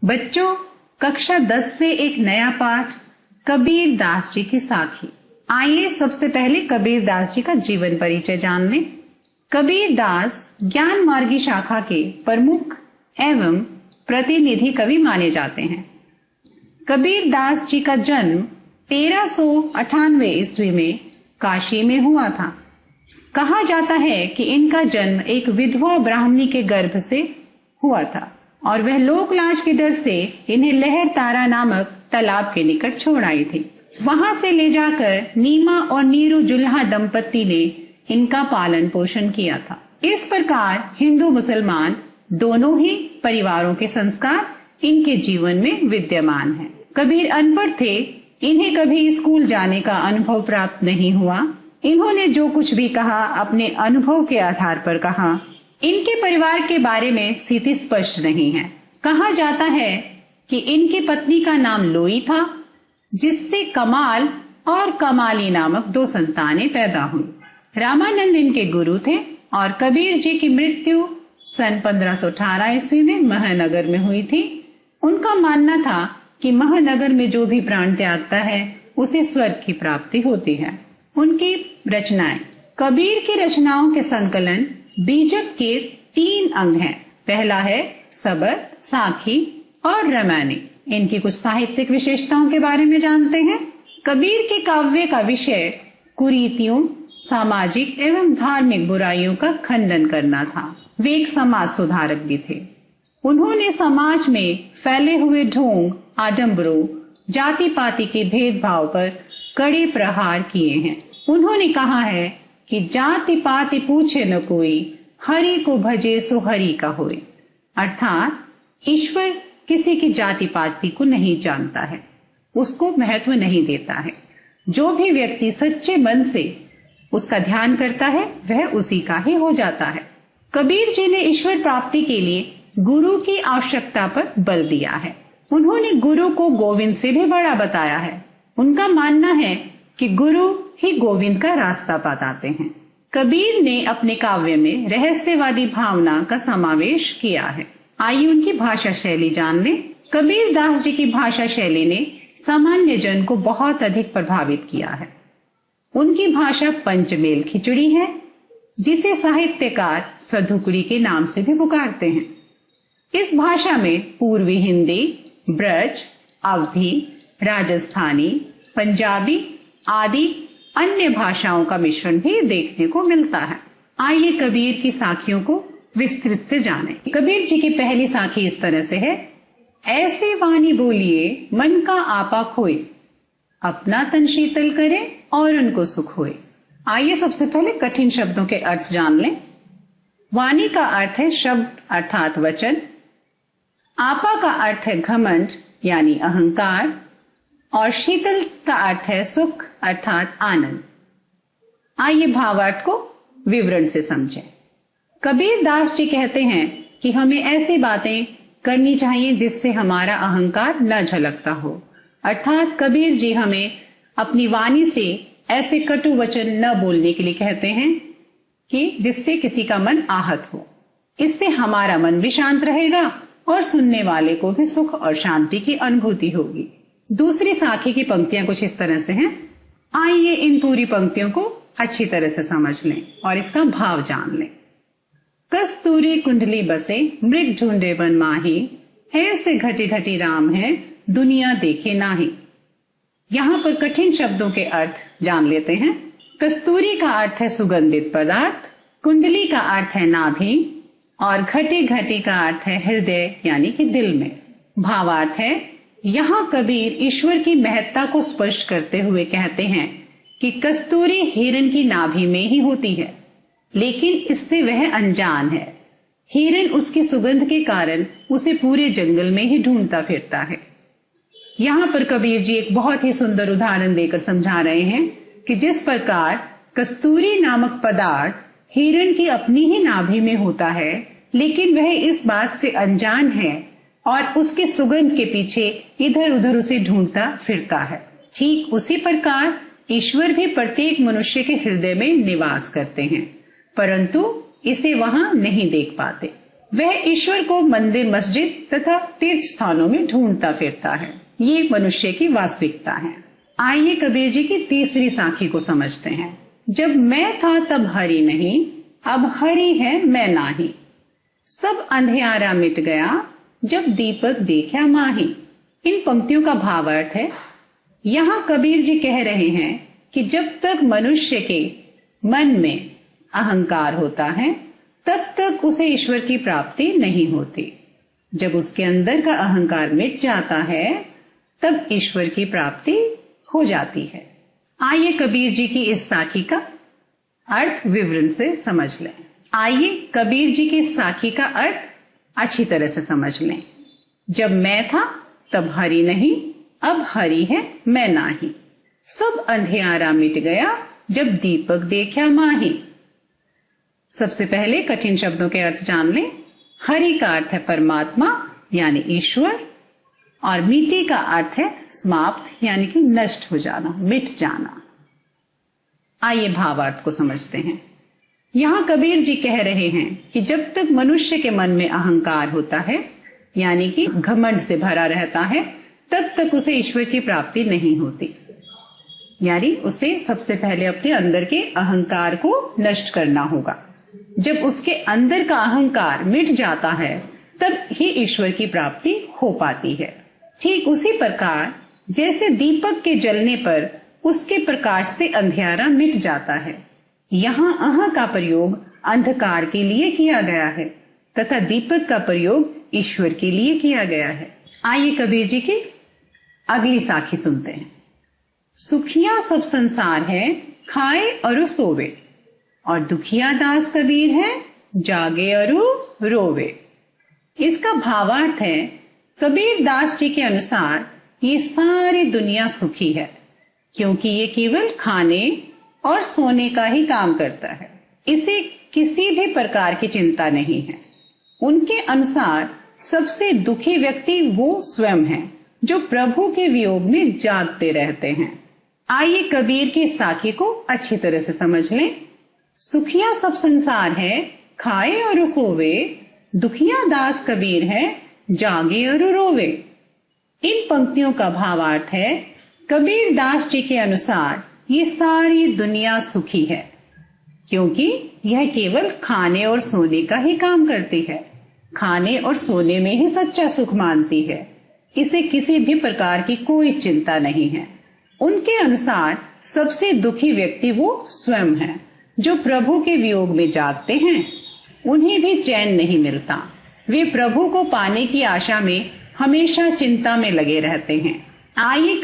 बच्चों, कक्षा 10 से एक नया पाठ, कबीर दास जी की साखी। आइए सबसे पहले कबीर दास जी का जीवन परिचय जान लें। कबीर दास ज्ञान मार्गी शाखा के प्रमुख एवं प्रतिनिधि कवि माने जाते हैं। कबीर दास जी का जन्म 1398 ईस्वी में काशी में हुआ था। कहा जाता है कि इनका जन्म एक विधवा ब्राह्मणी के गर्भ से हुआ था और वह लोक लाज के डर से इन्हें लहर तारा नामक तालाब के निकट छोड़ आई थी। वहां से ले जाकर नीमा और नीरू जुल्हा दंपति ने इनका पालन पोषण किया था। इस प्रकार हिंदू मुसलमान दोनों ही परिवारों के संस्कार इनके जीवन में विद्यमान हैं। कबीर अनपढ़ थे, इन्हें कभी स्कूल जाने का अनुभव प्राप्त नहीं हुआ। इन्होंने जो कुछ भी कहा अपने अनुभव के आधार पर कहा। इनके परिवार के बारे में स्थिति स्पष्ट नहीं है। कहा जाता है कि इनकी पत्नी का नाम लोई था, जिससे कमाल और कमाली नामक 2 संतानें पैदा हुई। रामानंद इनके गुरु थे और कबीर जी की मृत्यु सन 1518 ईस्वी में महानगर में हुई थी। उनका मानना था कि महानगर में जो भी प्राण त्यागता है उसे स्वर्ग की प्राप्ति होती है। उनकी रचनाएं, कबीर की रचनाओं के संकलन बीजक के 3 अंग हैं। पहला है सबद, साखी और रामायणी। इनकी कुछ साहित्यिक विशेषताओं के बारे में जानते हैं। कबीर के काव्य का विषय कुरीतियों, सामाजिक एवं धार्मिक बुराइयों का खंडन करना था। वे एक समाज सुधारक भी थे। उन्होंने समाज में फैले हुए ढोंग, आडंबरों, जाति पाति के भेदभाव पर कड़े प्रहार किए हैं। उन्होंने कहा है कि जाति पाति पूछे न कोई, हरि को भजे सो हरि का होए। अर्थात ईश्वर किसी की जाति पाति को नहीं जानता है, उसको महत्व नहीं देता है। जो भी व्यक्ति सच्चे मन से उसका ध्यान करता है वह उसी का ही हो जाता है। कबीर जी ने ईश्वर प्राप्ति के लिए गुरु की आवश्यकता पर बल दिया है। उन्होंने गुरु को गोविंद से भी बड़ा बताया है। उनका मानना है कि गुरु ही गोविंद का रास्ता बताते हैं। कबीर ने अपने काव्य में रहस्यवादी भावना का समावेश किया है। आइए उनकी भाषा शैली जान लें। कबीर दास जी की भाषा शैली ने सामान्य जन को बहुत अधिक प्रभावित किया है। उनकी भाषा पंचमेल खिचड़ी है, जिसे साहित्यकार सधुकड़ी के नाम से भी पुकारते हैं। इस भाषा में पूर्वी हिंदी, ब्रज, अवधी, राजस्थानी, पंजाबी आदि अन्य भाषाओं का मिश्रण भी देखने को मिलता है। आइए कबीर की साखियों को विस्तृत से जानें। कबीर जी की पहली साखी इस तरह से है। ऐसे वाणी बोलिए मन का आपा खोए, अपना तन शीतल करे और उनको सुख होए। आइए सबसे पहले कठिन शब्दों के अर्थ जान लें। वाणी का अर्थ है शब्द अर्थात वचन। आपा का अर्थ है घमंड यानी अहंकार और शीतल का अर्थ है सुख अर्थात आनंद। आइए भावार्थ को विवरण से समझें। कबीर दास जी कहते हैं कि हमें ऐसी बातें करनी चाहिए जिससे हमारा अहंकार न झलकता हो। अर्थात कबीर जी हमें अपनी वाणी से ऐसे कटु वचन न बोलने के लिए कहते हैं कि जिससे किसी का मन आहत हो। इससे हमारा मन भी शांत रहेगा और सुनने वाले को भी सुख और शांति की अनुभूति होगी। दूसरी साखी की पंक्तियां कुछ इस तरह से हैं। आइए इन पूरी पंक्तियों को अच्छी तरह से समझ लें और इसका भाव जान लें। कस्तूरी कुंडली बसे मृग ढूंढे बन माही, ऐसे घटी घटी राम है दुनिया देखे नाही। यहाँ पर कठिन शब्दों के अर्थ जान लेते हैं। कस्तूरी का अर्थ है सुगंधित पदार्थ, कुंडली का अर्थ है नाभि और घटी घटी का अर्थ है हृदय यानी कि दिल में। भावार्थ है, यहाँ कबीर ईश्वर की महत्ता को स्पष्ट करते हुए कहते हैं कि कस्तूरी हिरण की नाभि में ही होती है, लेकिन इससे वह अनजान है। हिरण उसकी सुगंध के कारण उसे पूरे जंगल में ही ढूंढता फिरता है। यहाँ पर कबीर जी एक बहुत ही सुंदर उदाहरण देकर समझा रहे हैं कि जिस प्रकार कस्तूरी नामक पदार्थ हिरण की अपनी ही नाभि में होता है, लेकिन वह इस बात से अनजान है और उसके सुगंध के पीछे इधर उधर उसे ढूंढता फिरता है। ठीक उसी प्रकार ईश्वर भी प्रत्येक मनुष्य के हृदय में निवास करते हैं, परंतु इसे वहां नहीं देख पाते। वह ईश्वर को मंदिर, मस्जिद तथा तीर्थ स्थानों में ढूंढता फिरता है। ये मनुष्य की वास्तविकता है। आइए कबीर जी की तीसरी साखी को समझते हैं। जब मैं था तब हरि नहीं, अब हरि है मैं नाही। सब अंधियारा मिट गया, जब दीपक देखा माही। इन पंक्तियों का भावार्थ है, यहाँ कबीर जी कह रहे हैं कि जब तक मनुष्य के मन में अहंकार होता है तब तक उसे ईश्वर की प्राप्ति नहीं होती। जब उसके अंदर का अहंकार मिट जाता है तब ईश्वर की प्राप्ति हो जाती है। आइए कबीर जी की इस साखी का अर्थ विवरण से समझ लें। आइए कबीर जी की साखी का अर्थ अच्छी तरह से समझ लें। जब मैं था तब हरि नहीं, अब हरि है मैं नाही। सब अंधियारा मिट गया, जब दीपक देखा माही। सबसे पहले कठिन शब्दों के अर्थ जान लें। हरि का अर्थ है परमात्मा यानी ईश्वर, और मिट्टी का अर्थ है समाप्त यानी कि नष्ट हो जाना, मिट जाना। आइए भावार्थ को समझते हैं। यहाँ कबीर जी कह रहे हैं कि जब तक मनुष्य के मन में अहंकार होता है यानी कि घमंड से भरा रहता है तब तक उसे ईश्वर की प्राप्ति नहीं होती। यानी उसे सबसे पहले अपने अंदर के अहंकार को नष्ट करना होगा। जब उसके अंदर का अहंकार मिट जाता है तब ही ईश्वर की प्राप्ति हो पाती है। ठीक उसी प्रकार जैसे दीपक के जलने पर उसके प्रकाश से अंधियारा मिट जाता है, यहाँ अह का प्रयोग अंधकार के लिए किया गया है तथा दीपक का प्रयोग ईश्वर के लिए किया गया है। आइए कबीर जी की अगली साखी सुनते हैं। सुखिया सब संसार है, खाए और सोवे, और दुखिया दास कबीर है, जागे और रोवे। इसका भावार्थ है, कबीर दास जी के अनुसार ये सारी दुनिया सुखी है क्योंकि ये केवल खाने और सोने का ही काम करता है। इसे किसी भी प्रकार की चिंता नहीं है। उनके अनुसार सबसे दुखी व्यक्ति वो स्वयं है जो प्रभु के वियोग में जागते रहते हैं। आइए कबीर की साखी को अच्छी तरह से समझ लें। सुखिया सब संसार है, खाए और सोवे, दुखिया दास कबीर है, जागे और रोवे। इन पंक्तियों का भावार्थ है, कबीर दास जी के अनुसार ये सारी दुनिया सुखी है क्योंकि यह केवल खाने और सोने का ही काम करती है। खाने और सोने में ही सच्चा सुख मानती है। इसे किसी भी प्रकार की कोई चिंता नहीं है। उनके अनुसार सबसे दुखी व्यक्ति वो स्वयं है जो प्रभु के वियोग में जागते हैं। उन्हें भी चैन नहीं मिलता। वे प्रभु को पाने की आशा में हमेशा चिंता में लगे रहते हैं। आइए